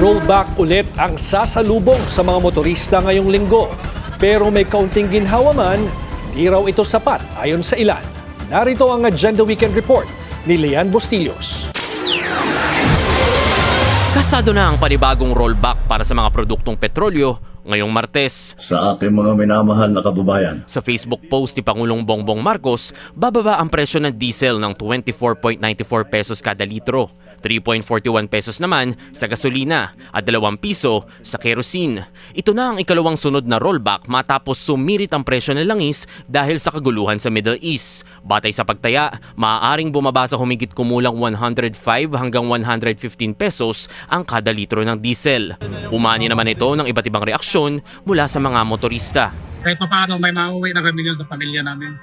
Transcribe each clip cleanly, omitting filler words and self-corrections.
Rollback ulit ang sasalubong sa mga motorista ngayong linggo. Pero may kaunting ginhawa man, di raw ito sapat ayon sa ilan. Narito ang Agenda Weekend Report ni Lian Bustillos. Kasado na ang panibagong rollback para sa mga produktong petrolyo ngayong Martes. Sa ating mga minamahal na kababayan, Sa Facebook post ni Pangulong Bongbong Marcos, bababa ang presyo ng diesel ng 24.94 pesos kada litro, 3.41 pesos naman sa gasolina at 2 piso sa kerosene. Ito na ang ikalawang sunod na rollback matapos sumirit ang presyo ng langis dahil sa kaguluhan sa Middle East. Batay sa pagtaya, maaaring bumaba sa humigit kumulang 105 hanggang 115 pesos ang kada litro ng diesel. Umani naman ito ng iba't ibang reaksyon mula sa mga motorista. Kahit pa paano may mauwi na kami sa pamilya namin.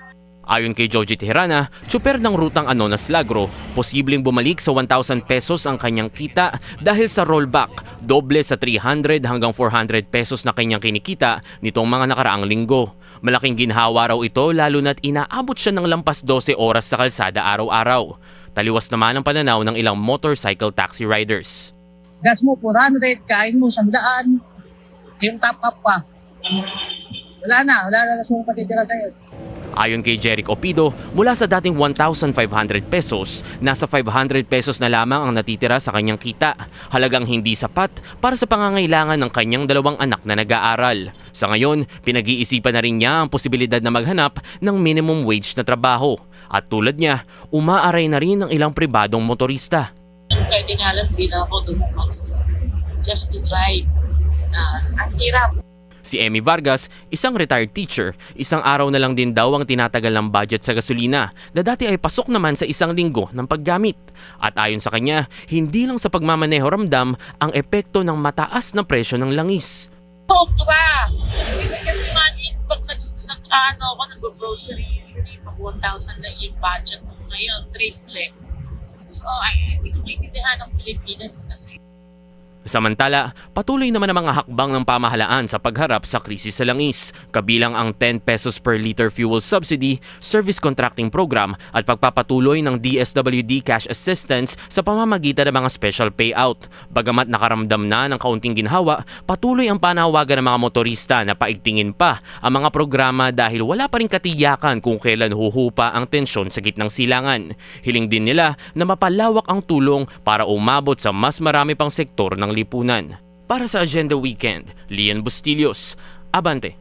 Ayon kay Joji Teherana, tsuper ng rutang Anonas Lagro, posibleng bumalik sa 1,000 pesos ang kanyang kita dahil sa rollback, doble sa 300 hanggang 400 pesos na kanyang kinikita nitong mga nakaraang linggo. Malaking ginhawa raw ito lalo na't inaabot siya ng lampas 12 oras sa kalsada araw-araw. Taliwas naman ang pananaw ng ilang motorcycle taxi riders. Gas mo 400, kain mo 100, yung top up pa. Wala na sa patitira tayo. Ayon kay Jeric Opido, mula sa dating 1,500 pesos, nasa 500 pesos na lamang ang natitira sa kanyang kita. Halagang hindi sapat para sa pangangailangan ng kanyang 2 anak na nag-aaral. Sa ngayon, pinag-iisipan na rin niya ang posibilidad na maghanap ng minimum wage na trabaho. At tulad niya, umaaray na rin ang ilang pribadong motorista. Pwede nga lang din ako dumamas just to drive. Ang hirap. Si Emmy Vargas, isang retired teacher, isang araw na lang din daw ang tinatagal ng budget sa gasolina na dati ay pasok naman sa 1 linggo ng paggamit. At ayon sa kanya, hindi lang sa pagmamaneho ramdam ang epekto ng mataas na presyo ng langis. Sobra! Kasi imagine, pag ako nag-grocery, usually pag 1,000 na yung budget mo ngayon, triple. So, hindi ko maintindihan ng Pilipinas kasi. Samantala, patuloy naman ang mga hakbang ng pamahalaan sa pagharap sa krisis sa langis, kabilang ang 10 pesos per liter fuel subsidy, service contracting program at pagpapatuloy ng DSWD cash assistance sa pamamagitan ng mga special payout. Bagamat nakaramdam na ng kaunting ginhawa, patuloy ang panawagan ng mga motorista na paigtingin pa ang mga programa dahil wala pa rin katiyakan kung kailan huhupa ang tensyon sa gitnang silangan. Hiling din nila na mapalawak ang tulong para umabot sa mas marami pang sektor ng lipunan. Para sa Agenda Weekend, Lian Bustillos, Abante.